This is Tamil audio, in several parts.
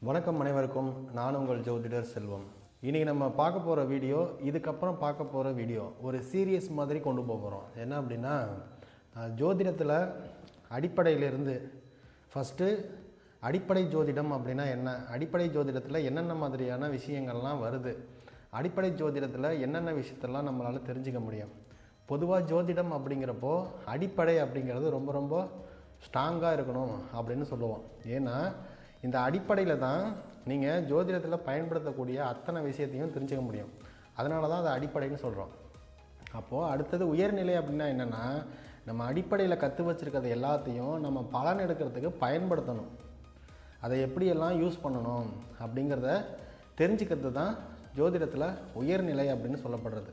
வணக்கம் அனைவருக்கும். நான் உங்கள் ஜோதிடர் செல்வம். இன்றைக்கி நம்ம பார்க்க போகிற வீடியோ, இதுக்கப்புறம் பார்க்க போகிற வீடியோ ஒரு சீரியஸ் மாதிரி கொண்டு போகிறோம். என்ன அப்படின்னா, ஜோதிடத்தில் அடிப்படையிலிருந்து ஃபஸ்ட்டு அடிப்படை ஜோதிடம் அப்படின்னா என்ன, அடிப்படை ஜோதிடத்தில் என்னென்ன மாதிரியான விஷயங்கள்லாம் வருது, அடிப்படை ஜோதிடத்தில் என்னென்ன விஷயத்தெல்லாம் நம்மளால் தெரிஞ்சுக்க முடியும். பொதுவாக ஜோதிடம் அப்படிங்கிறப்போ அடிப்படை அப்படிங்கிறது ரொம்ப ரொம்ப ஸ்ட்ராங்காக இருக்கணும் அப்படின்னு சொல்லுவோம். ஏன்னா இந்த அடிப்படையில் தான் நீங்கள் ஜோதிடத்தில் பயன்படுத்தக்கூடிய அத்தனை விஷயத்தையும் தெரிஞ்சுக்க முடியும். அதனால தான் அதை அடிப்படைன்னு சொல்கிறோம். அப்போது அடுத்தது உயர்நிலை அப்படின்னா என்னென்னா, நம்ம அடிப்படையில் கற்று வச்சுருக்கிறது எல்லாத்தையும் நம்ம பலன் எடுக்கிறதுக்கு பயன்படுத்தணும். அதை எப்படியெல்லாம் யூஸ் பண்ணணும் அப்படிங்கிறத தெரிஞ்சுக்கிறது தான் ஜோதிடத்தில் உயர்நிலை அப்படின்னு சொல்லப்படுறது.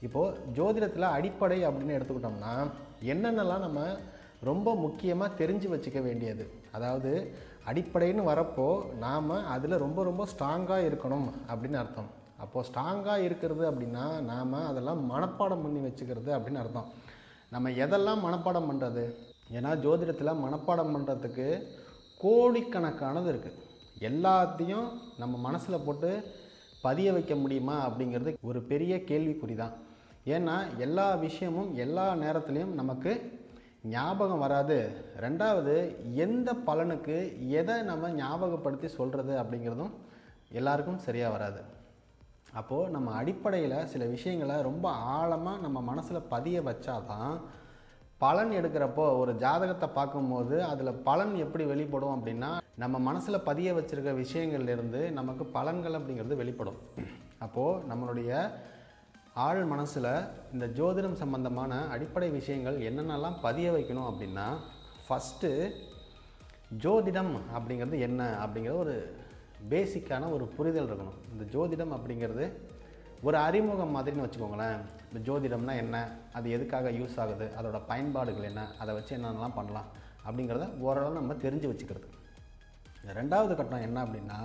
இப்போது ஜோதிடத்தில் அடிப்படை அப்படின்னு எடுத்துக்கிட்டோம்னா என்னென்னலாம் நம்ம ரொம்ப முக்கியமாக தெரிஞ்சு வச்சுக்க வேண்டியது, அதாவது அடிப்படைன்னு வரப்போ நாம் அதில் ரொம்ப ரொம்ப ஸ்ட்ராங்காக இருக்கணும் அப்படின்னு அர்த்தம். அப்போது ஸ்ட்ராங்காக இருக்கிறது அப்படின்னா நாம் அதெல்லாம் மனப்பாடம் பண்ணி வச்சுக்கிறது அப்படின்னு அர்த்தம். நம்ம எதெல்லாம் மனப்பாடம் பண்ணுறது, ஏன்னா ஜோதிடத்தில் மனப்பாடம் பண்ணுறதுக்கு கோடிக்கணக்கானது இருக்குது. எல்லாத்தையும் நம்ம மனசில் போட்டு பதிய வைக்க முடியுமா அப்படிங்கிறது ஒரு பெரிய கேள்விக்குறி தான். ஏன்னா எல்லா விஷயமும் எல்லா நேரத்துலையும் நமக்கு ஞாபகம் வராது. ரெண்டாவது, எந்த பலனுக்கு எதை நம்ம ஞாபகப்படுத்தி சொல்கிறது அப்படிங்கிறதும் எல்லாருக்கும் சரியாக வராது. அப்போது நம்ம அடிப்படையில் சில விஷயங்களை ரொம்ப ஆழமாக நம்ம மனசில் பதிய வச்சாதான் பலன் எடுக்கிறப்போ ஒரு ஜாதகத்தை பார்க்கும்போது அதில் பலன் எப்படி வெளிப்படும் அப்படின்னா, நம்ம மனசில் பதிய வச்சுருக்க விஷயங்கள்லேருந்து நமக்கு பலன்கள் அப்படிங்கிறது வெளிப்படும். அப்போது நம்மளுடைய ஆழ் மனசில் இந்த ஜோதிடம் சம்பந்தமான அடிப்படை விஷயங்கள் என்னென்னலாம் பதிய வைக்கணும் அப்படின்னா, ஃபஸ்ட்டு ஜோதிடம் அப்படிங்கிறது என்ன அப்படிங்கிற ஒரு பேசிக்கான ஒரு புரிதல் இருக்கணும். இந்த ஜோதிடம் அப்படிங்கிறது ஒரு அறிமுகம் மாதிரின்னு வச்சுக்கோங்களேன். இந்த ஜோதிடம்னா என்ன, அது எதுக்காக யூஸ் ஆகுது, அதோட பயன்பாடுகள் என்ன, அதை வச்சு என்னென்னலாம் பண்ணலாம் அப்படிங்கிறத ஓரளவு நம்ம தெரிஞ்சு வச்சுக்கிறது. ரெண்டாவது கட்டம் என்ன அப்படின்னா,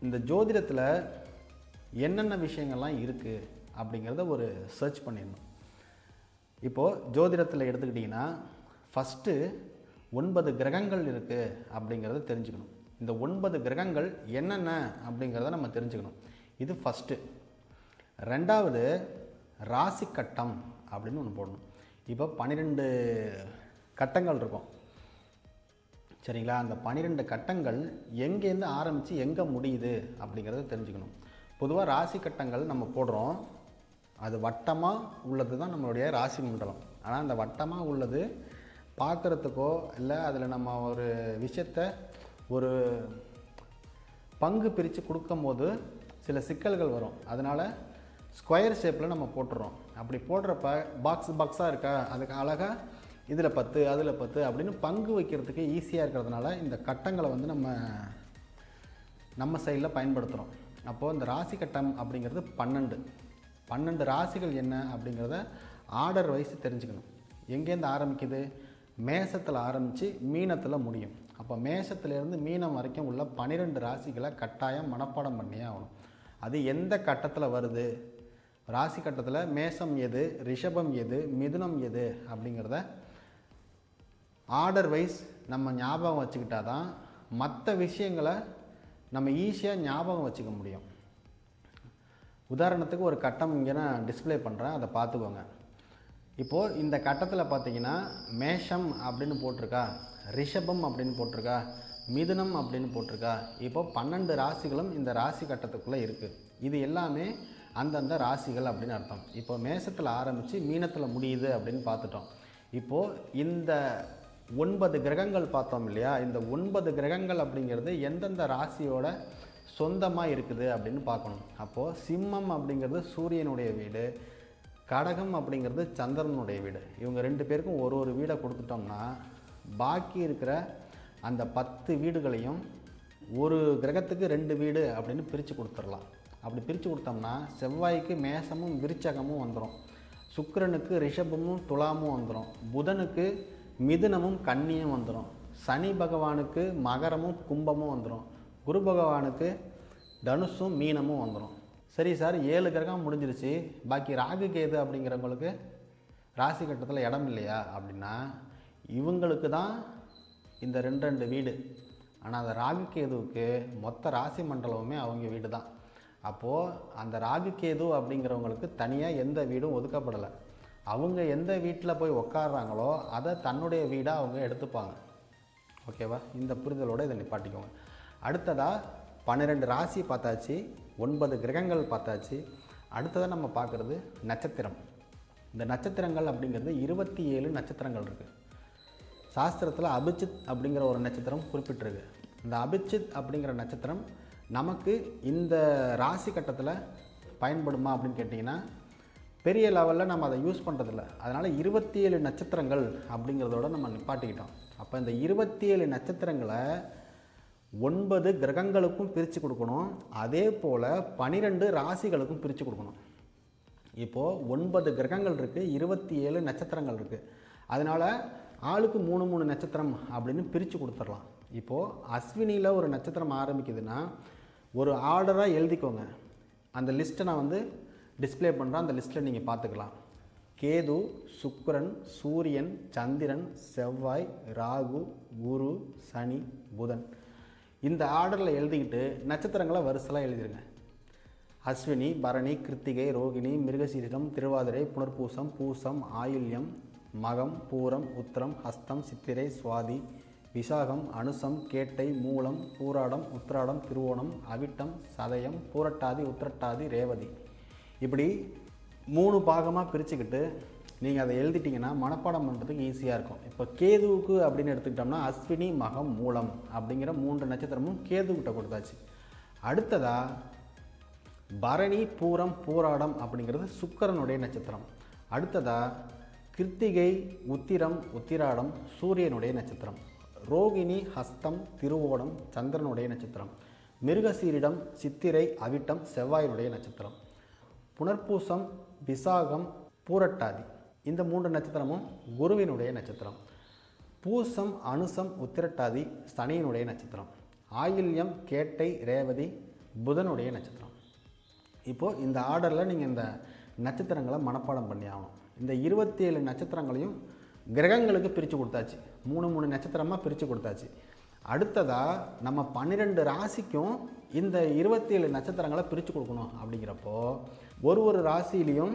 இந்த ஜோதிடத்தில் என்னென்ன விஷயங்கள்லாம் இருக்குது அப்படிங்கிறத ஒரு சர்ச் பண்ணிடணும். இப்போது ஜோதிடத்தில் எடுத்துக்கிட்டிங்கன்னா ஃபஸ்ட்டு 9 கிரகங்கள் இருக்குது அப்படிங்கிறத தெரிஞ்சுக்கணும். இந்த 9 கிரகங்கள் என்னென்ன அப்படிங்கிறத நம்ம தெரிஞ்சுக்கணும். இது ஃபஸ்ட்டு. ரெண்டாவது, ராசி கட்டம் அப்படின்னு ஒன்று போடணும். இப்போ 12 கட்டங்கள் இருக்கும், சரிங்களா? அந்த 12 கட்டங்கள் எங்கேருந்து ஆரம்பித்து எங்கே முடியுது அப்படிங்கிறத தெரிஞ்சுக்கணும். பொதுவாக ராசி கட்டங்கள் நம்ம போடுறோம், அது வட்டமாக உள்ளது தான் நம்மளுடைய ராசி மண்டலம். ஆனால் அந்த வட்டமாக உள்ளது பார்க்குறதுக்கோ இல்லை அதில் நம்ம ஒரு விஷயத்தை ஒரு பங்கு பிரித்து கொடுக்கும்போது சில சிக்கல்கள் வரும். அதனால் ஸ்கொயர் ஷேப்பில் நம்ம போட்டுறோம். அப்படி போடுறப்ப பாக்ஸாக இருக்கா, அதுக்கு அழகாக இதில் 10 அதில் 10 அப்படின்னு பங்கு வைக்கிறதுக்கு ஈஸியாக இருக்கிறதுனால இந்த கட்டங்களை வந்து நம்ம சைடில் பயன்படுத்துகிறோம். அப்போது இந்த ராசி கட்டம் அப்படிங்கிறது 12 ராசிகள் என்ன அப்படிங்கிறத ஆர்டர் வைஸ் தெரிஞ்சுக்கணும். எங்கேருந்து ஆரம்பிக்குது, மேசத்தில் ஆரம்பித்து மீனத்தில் முடியும். அப்போ மேசத்துலேருந்து மீனம் வரைக்கும் உள்ள 12 ராசிகளை கட்டாயம் மனப்பாடம் பண்ணியே ஆகணும். அது எந்த கட்டத்தில் வருது, ராசி கட்டத்தில் மேசம் எது, ரிஷபம் எது, மிதுனம் எது அப்படிங்கிறத ஆர்டர் வைஸ் நம்ம ஞாபகம் வச்சுக்கிட்டா தான் மற்ற விஷயங்களை நம்ம ஈஸியாக ஞாபகம் வச்சுக்க முடியும். உதாரணத்துக்கு ஒரு கட்டம் இங்கே நான் டிஸ்பிளே பண்ணுறேன், அதை பார்த்துக்கோங்க. இப்போது இந்த கட்டத்தில் பார்த்தீங்கன்னா மேஷம் அப்படின்னு போட்டிருக்கா, ரிஷபம் அப்படின்னு போட்டிருக்கா, மிதுனம் அப்படின்னு போட்டிருக்கா. இப்போது 12 ராசிகளும் இந்த ராசி கட்டத்துக்குள்ளே இருக்குது. இது எல்லாமே அந்தந்த ராசிகள் அப்படின்னு அர்த்தம். இப்போ மேஷத்தில் ஆரம்பித்து மீனத்தில் முடியுது அப்படின்னு பார்த்துட்டோம். இப்போது இந்த 9 கிரகங்கள் பார்த்தோம் இல்லையா, இந்த 9 கிரகங்கள் அப்படிங்கிறது எந்தெந்த ராசியோட சொந்தமாக இருக்குது அப்படின்னு பார்க்கணும். அப்போது சிம்மம் அப்படிங்கிறது சூரியனுடைய வீடு, கடகம் அப்படிங்கிறது சந்திரனுடைய வீடு. இவங்க 2 பேருக்கும் ஒரு வீடை கொடுத்துட்டோம்னா பாக்கி இருக்கிற அந்த 10 வீடுகளையும் ஒரு கிரகத்துக்கு 2 வீடு அப்படின்னு பிரித்து கொடுத்துடலாம். அப்படி பிரித்து கொடுத்தோம்னா செவ்வாய்க்கு மேசமும் விருச்சகமும் வந்துடும், சுக்கிரனுக்கு ரிஷபமும் துலாமும் வந்துடும், புதனுக்கு மிதுனமும் கன்னியும் வந்துடும், சனி பகவானுக்கு மகரமும் கும்பமும் வந்துடும், குரு பகவானுக்கு தனுஷும் மீனமும் வந்துடும். சரி சார், 7 கிரகம் முடிஞ்சிருச்சு, பாக்கி ராகு கேது அப்படிங்கிறவங்களுக்கு ராசி கட்டத்தில் இடம் இல்லையா அப்படின்னா, இவங்களுக்கு தான் இந்த 2 வீடு ஆனால் அந்த ராகு கேதுவுக்கு மொத்த ராசி மண்டலமுமே அவங்க வீடு தான். அப்போது அந்த ராகு கேது அப்படிங்கிறவங்களுக்கு தனியாக எந்த வீடும் ஒதுக்கப்படலை. அவங்க எந்த வீட்டில் போய் உட்காடுறாங்களோ அதை தன்னுடைய வீடாக அவங்க எடுத்துப்பாங்க. ஓகேவா? இந்த புரிதலோடு இதை நிப்பாட்டிக்கோங்க. அடுத்ததாக 12 ராசி பார்த்தாச்சு, 9 கிரகங்கள் பார்த்தாச்சு. அடுத்ததாக நம்ம பார்க்குறது நட்சத்திரம். இந்த நட்சத்திரங்கள் அப்படிங்கிறது 27 நட்சத்திரங்கள் இருக்குது. சாஸ்திரத்தில் அபிஜித் அப்படிங்கிற ஒரு நட்சத்திரம் குறிப்பிட்டிருக்கு. இந்த அபிஜித் அப்படிங்கிற நட்சத்திரம் நமக்கு இந்த ராசி கட்டத்தில் பயன்படுமா அப்படின்னு கேட்டிங்கன்னா பெரிய லெவலில் நம்ம அதை யூஸ் பண்ணுறதில்ல. அதனால் 27 நட்சத்திரங்கள் அப்படிங்கிறதோட நம்ம நிப்பாட்டிக்கிட்டோம். அப்போ இந்த 27 நட்சத்திரங்களை 9 கிரகங்களுக்கும் பிரித்து கொடுக்கணும். அதே போல் 12 ராசிகளுக்கும் பிரித்து கொடுக்கணும். இப்போது 9 கிரகங்கள் இருக்குது, 27 நட்சத்திரங்கள் இருக்குது. அதனால் ஆளுக்கு 3 நட்சத்திரம் அப்படின்னு பிரித்து கொடுத்துடலாம். இப்போது அஸ்வினியில் ஒரு நட்சத்திரம் ஆரம்பிக்குதுன்னா ஒரு ஆர்டராக எழுதிக்கோங்க. அந்த லிஸ்ட்டை நான் டிஸ்பிளே பண்ணுறேன். அந்த லிஸ்ட்டில் நீங்கள் பார்த்துக்கலாம். கேது, சுக்கிரன், சூரியன், சந்திரன், செவ்வாய், ராகு, குரு, சனி, புதன். இந்த ஆர்டரில் எழுதிக்கிட்டு நட்சத்திரங்களை வரிசையாக எழுதிடுங்க. அஸ்வினி, பரணி, கிருத்திகை, ரோகிணி, மிருகசீரிடம், திருவாதிரை, புனர்பூசம், பூசம், ஆயில்யம், மகம், பூரம், உத்திரம், ஹஸ்தம், சித்திரை, சுவாதி, விசாகம், அனுசம், கேட்டை, மூலம், பூராடம், உத்திராடம், திருவோணம், அவிட்டம், சதயம், பூரட்டாதி, உத்திரட்டாதி, ரேவதி. இப்படி 3 பாகமாக பிரிச்சுக்கிட்டு நீங்கள் அதை எழுதிட்டிங்கன்னா மனப்பாடம் பண்ணுறதுக்கு ஈஸியாக இருக்கும். இப்போ கேதுவுக்கு அப்படின்னு எடுத்துக்கிட்டோம்னா அஸ்வினி, மகம், மூலம் அப்படிங்கிற 3 நட்சத்திரமும் கேதுக்கிட்ட கொடுத்தாச்சு. அடுத்ததாக பரணி, பூரம், பூராடம் அப்படிங்கிறது சுக்கிரனுடைய நட்சத்திரம். அடுத்ததாக கிருத்திகை, உத்திரம், உத்திராடம் சூரியனுடைய நட்சத்திரம். ரோகிணி, ஹஸ்தம், திருவோணம் சந்திரனுடைய நட்சத்திரம். மிருகசீரிடம், சித்திரை, அவிட்டம் செவ்வாயினுடைய நட்சத்திரம். புனர்பூசம், விசாகம், பூரட்டாதி இந்த 3 நட்சத்திரமும் குருவினுடைய நட்சத்திரம். பூசம், அனுசம், உத்திரட்டாதி சனியினுடைய நட்சத்திரம். ஆயில்யம், கேட்டை, ரேவதி புதனுடைய நட்சத்திரம். இப்போது இந்த ஆர்டரில் நீங்கள் இந்த நட்சத்திரங்களை மனப்பாடம் பண்ணி ஆகணும். இந்த 27 நட்சத்திரங்களையும் கிரகங்களுக்கு பிரித்து கொடுத்தாச்சு. 3 நட்சத்திரமாக பிரித்து கொடுத்தாச்சு. அடுத்ததாக நம்ம 12 ராசிக்கும் இந்த 27 நட்சத்திரங்களை பிரித்து கொடுக்கணும். அப்படிங்கிறப்போ ஒரு ராசியிலையும்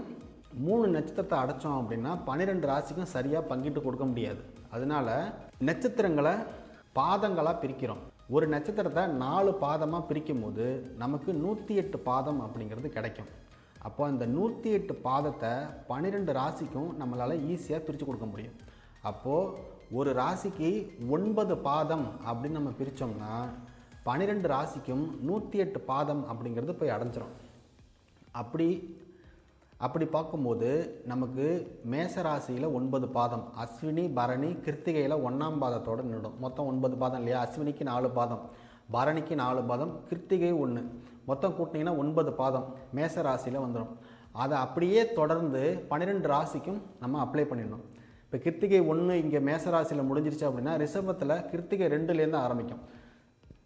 3 நட்சத்திரத்தை அடைச்சோம் அப்படின்னா 12 ராசிக்கும் சரியாக பங்கிட்டு கொடுக்க முடியாது. அதனால் நட்சத்திரங்களை பாதங்களாக பிரிக்கிறோம். ஒரு நட்சத்திரத்தை 4 பாதமாக பிரிக்கும் போது நமக்கு 108 பாதம் அப்படிங்கிறது கிடைக்கும். அப்போ அந்த 108 பாதத்தை 12 ராசிக்கும் நம்மளால் ஈஸியாக பிரித்து கொடுக்க முடியும். அப்போது ஒரு ராசிக்கு 9 பாதம் அப்படின்னு நம்ம பிரித்தோம்னா 12 ராசிக்கும் 108 பாதம் அப்படிங்கிறது போய் அடைஞ்சிரும். அப்படி பார்க்கும்போது நமக்கு மேச ராசியில் 9 பாதம், அஸ்வினி, பரணி, கிருத்திகையில் 1ஆம் பாதத்தோடு நின்றுடும். மொத்தம் 9 பாதம் இல்லையா? அஸ்வினிக்கு 4 பாதம், பரணிக்கு 4 பாதம், கிருத்திகை 1, மொத்தம் கூட்டினீங்கன்னா 9 பாதம் மேச ராசியில் வந்துடும். அதை அப்படியே தொடர்ந்து 12 ராசிக்கும் நம்ம அப்ளை பண்ணிடணும். இப்போ கிருத்திகை 1 இங்கே மேசராசியில் முடிஞ்சிருச்சு அப்படின்னா ரிஷபத்தில் கிருத்திகை 2லேருந்து ஆரம்பிக்கும்.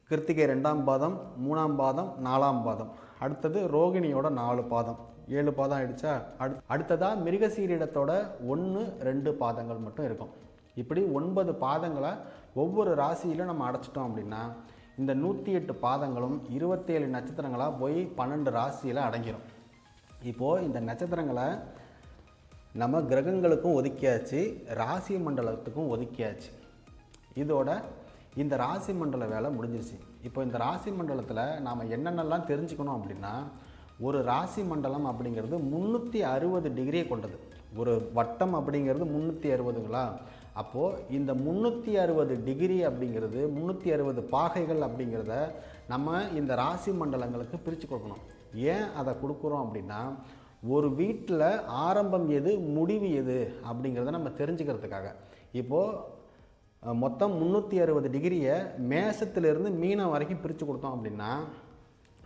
கிருத்திகை 2ஆம் பாதம், 3ஆம் பாதம், 4ஆம் பாதம். அடுத்தது ரோகிணியோட 4 பாதம், 7 பாதம் ஆகிடுச்சா? அடுத்ததாக மிருகசீரிடத்தோட 1, 2 பாதங்கள் மட்டும் இருக்கும். இப்படி 9 பாதங்களை ஒவ்வொரு ராசியிலும் நம்ம அடைச்சிட்டோம் அப்படின்னா இந்த 108 பாதங்களும் 27 நட்சத்திரங்களாக போய் 12 ராசியில் அடங்கிடும். இப்போது இந்த நட்சத்திரங்களை நம்ம கிரகங்களுக்கும் ஒதுக்கியாச்சு, ராசி மண்டலத்துக்கும் ஒதுக்கியாச்சு. இதோட இந்த ராசி மண்டல வேலை முடிஞ்சிருச்சு. இப்போ இந்த ராசி மண்டலத்தில் நாம் என்னென்னலாம் தெரிஞ்சுக்கணும் அப்படின்னா, ஒரு ராசி மண்டலம் அப்படிங்கிறது 360 டிகிரியை கொண்டது. ஒரு வட்டம் அப்படிங்கிறது 360ங்களா? அப்போது இந்த 360 டிகிரி அப்படிங்கிறது 360 பாகைகள் அப்படிங்கிறத நம்ம இந்த ராசி மண்டலங்களுக்கு பிரித்து கொடுக்கணும். ஏன் அதை கொடுக்குறோம் அப்படின்னா, ஒரு வீட்டில் ஆரம்பம் எது, முடிவு எது அப்படிங்கிறத நம்ம தெரிஞ்சுக்கிறதுக்காக. இப்போது மொத்தம் 360 டிகிரியை மேசத்திலிருந்து மீனம் வரைக்கும் பிரித்து கொடுத்தோம் அப்படின்னா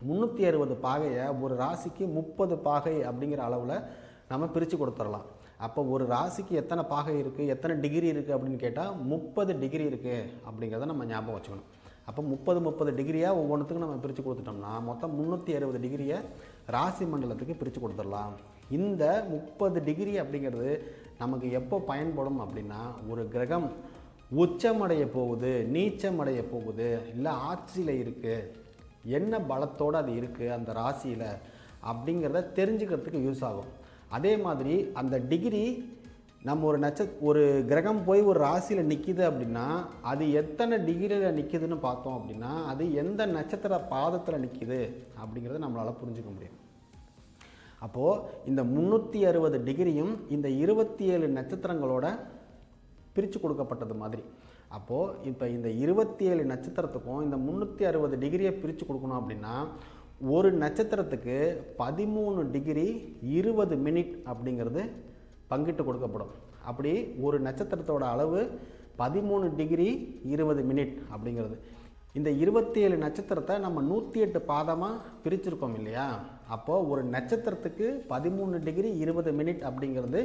360 பாகையை ஒரு ராசிக்கு 30 பாகை அப்படிங்கிற அளவில் நம்ம பிரித்து கொடுத்துடலாம். அப்போ ஒரு ராசிக்கு எத்தனை பாகை இருக்குது, எத்தனை டிகிரி இருக்குது அப்படின்னு கேட்டால் 30 டிகிரி இருக்குது அப்படிங்கிறத நம்ம ஞாபகம் வச்சுக்கணும். அப்போ 30 டிகிரியாக ஒவ்வொன்றுத்துக்கும் நம்ம பிரித்து கொடுத்துட்டோம்னா மொத்தம் 360 டிகிரியை ராசி மண்டலத்துக்கு பிரித்து கொடுத்துடலாம். இந்த 30 டிகிரி அப்படிங்கிறது நமக்கு எப்போ பயன்படும் அப்படின்னா, ஒரு கிரகம் உச்சமடைய போகுது, நீச்சமடைய போகுது, இல்லை ஆட்சியில் இருக்குது, என்ன பலத்தோடு அது இருக்குது அந்த ராசியில் அப்படிங்கிறத தெரிஞ்சுக்கிறதுக்கு யூஸ் ஆகும். அதே மாதிரி அந்த டிகிரி நம்ம ஒரு கிரகம் போய் ஒரு ராசியில் நிற்கிது அப்படின்னா அது எத்தனை டிகிரியில் நிற்கிதுன்னு பார்த்தோம் அப்படின்னா அது எந்த நட்சத்திர பாதத்தில் நிற்கிது அப்படிங்கிறத நம்மளால் புரிஞ்சுக்க முடியும். அப்போது இந்த 360 டிகிரியும் இந்த 27 நட்சத்திரங்களோட பிரித்து கொடுக்கப்பட்டது மாதிரி. அப்போது இப்போ இந்த 27 நட்சத்திரத்துக்கும் இந்த 360 டிகிரியை பிரித்து கொடுக்கணும் அப்படின்னா ஒரு நட்சத்திரத்துக்கு 13 டிகிரி 20 மினிட் அப்படிங்கிறது பங்கிட்டு கொடுக்கப்படும். அப்படி ஒரு நட்சத்திரத்தோட அளவு 13 டிகிரி 20 மினிட் அப்படிங்கிறது. இந்த 27 நட்சத்திரத்தை நம்ம 108 பாதமாக பிரிச்சிருக்கோம் இல்லையா? அப்போது ஒரு நட்சத்திரத்துக்கு 13 டிகிரி 20 மினிட் அப்படிங்கிறது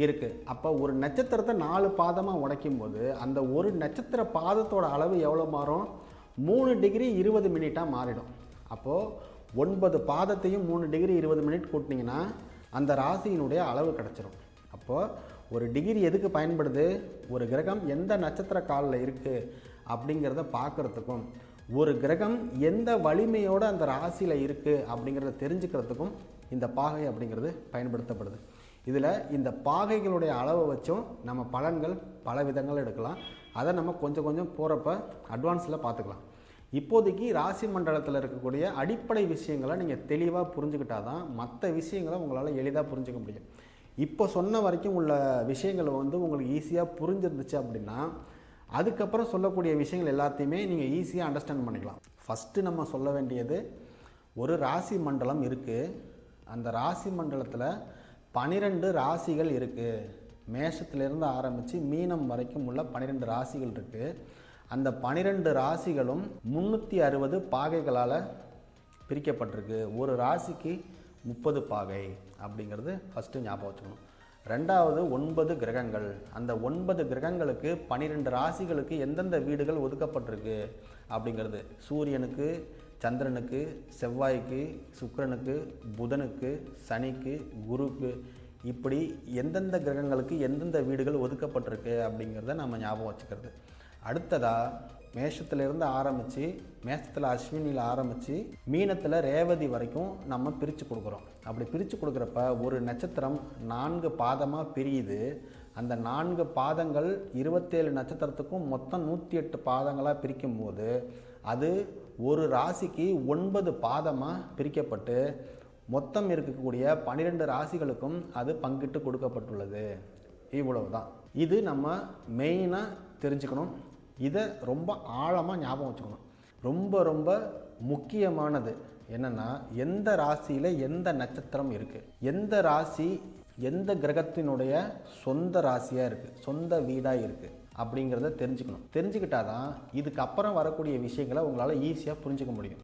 இருக்குது. அப்போ ஒரு நட்சத்திரத்தை 4 பாதமாக உடைக்கும் போது அந்த ஒரு நட்சத்திர பாதத்தோட அளவு எவ்வளோ மாறும்? 3 டிகிரி 20 மினிட்டாக மாறிடும். அப்போது 9 பாதத்தையும் 3 டிகிரி 20 மினிட் கூட்டினீங்கன்னா அந்த ராசியினுடைய அளவு கிடச்சிரும். அப்போது ஒரு டிகிரி எதுக்கு பயன்படுது? ஒரு கிரகம் எந்த நட்சத்திர காலில் இருக்குது அப்படிங்கிறத பார்க்குறதுக்கும் ஒரு கிரகம் எந்த வலிமையோடு அந்த ராசியில் இருக்குது அப்படிங்கிறத தெரிஞ்சுக்கிறதுக்கும் இந்த பாகை அப்படிங்கிறது பயன்படுத்தப்படுது. இதில் இந்த பாகைகளுடைய அளவை வச்சும் நம்ம பலன்கள் பல விதங்கள் எடுக்கலாம். அதை நம்ம கொஞ்சம் கொஞ்சம் போகிறப்ப அட்வான்ஸில் பார்த்துக்கலாம். இப்போதைக்கு ராசி மண்டலத்தில் இருக்கக்கூடிய அடிப்படை விஷயங்களை நீங்கள் தெளிவாக புரிஞ்சுக்கிட்டால் தான் மற்ற விஷயங்களை உங்களால் எளிதாக புரிஞ்சுக்க முடியும். இப்போ சொன்ன வரைக்கும் உள்ள விஷயங்கள் உங்களுக்கு ஈஸியாக புரிஞ்சிருந்துச்சு அப்படின்னா அதுக்கப்புறம் சொல்லக்கூடிய விஷயங்கள் எல்லாத்தையுமே நீங்கள் ஈஸியாக அண்டர்ஸ்டாண்ட் பண்ணிக்கலாம். ஃபஸ்ட்டு நம்ம சொல்ல வேண்டியது, ஒரு ராசி மண்டலம் இருக்குது. அந்த ராசி மண்டலத்தில் 12 ராசிகள் இருக்குது. மேஷத்திலிருந்து ஆரம்பித்து மீனம் வரைக்கும் உள்ள 12 ராசிகள் இருக்குது. அந்த 12 ராசிகளும் 360 பாகைகளால் பிரிக்கப்பட்டிருக்கு. ஒரு ராசிக்கு 30 பாகை அப்படிங்கிறது ஃபஸ்ட்டு ஞாபகம் வச்சுக்கணும். ரெண்டாவது 9 கிரகங்கள். அந்த 9 கிரகங்களுக்கு 12 ராசிகளுக்கு எந்தெந்த வீடுகள் ஒதுக்கப்பட்டிருக்கு அப்படிங்கிறது சூரியனுக்கு, சந்திரனுக்கு, செவ்வாய்க்கு, சுக்கிரனுக்கு, புதனுக்கு, சனிக்கு, குருக்கு, இப்படி எந்தெந்த கிரகங்களுக்கு எந்தெந்த வீடுகள் ஒதுக்கப்பட்டிருக்கு அப்படிங்கிறத நம்ம ஞாபகம் வச்சுக்கிறது. அடுத்ததாக மேஷத்திலிருந்து ஆரம்பித்து மேஷத்தில் அஸ்வினியில் ஆரம்பித்து மீனத்தில் ரேவதி வரைக்கும் நம்ம பிரித்து கொடுக்குறோம். அப்படி பிரித்து கொடுக்குறப்ப ஒரு நட்சத்திரம் 4 பாதமாக பிரியுது. அந்த 4 பாதங்கள் 27 நட்சத்திரத்துக்கும் மொத்தம் 108 பாதங்களாக பிரிக்கும் போது அது ஒரு ராசிக்கு 9 பாதமாக பிரிக்கப்பட்டு மொத்தம் இருக்கக்கூடிய 12 ராசிகளுக்கும் அது பங்கிட்டு கொடுக்கப்பட்டுள்ளது. இவ்வளவு தான். இது நம்ம மெயினாக தெரிஞ்சுக்கணும். இதை ரொம்ப ஆழமாக ஞாபகம் வச்சுக்கணும். ரொம்ப ரொம்ப முக்கியமானது என்னென்னா, எந்த ராசியில் எந்த நட்சத்திரம் இருக்குது, எந்த ராசி எந்த கிரகத்தினுடைய சொந்த ராசியாக இருக்குது, சொந்த வீடாக இருக்குது அப்படிங்கிறத தெரிஞ்சுக்கணும். தெரிஞ்சுக்கிட்டால் தான் இதுக்கப்புறம் வரக்கூடிய விஷயங்களை உங்களால் ஈஸியாக புரிஞ்சுக்க முடியும்.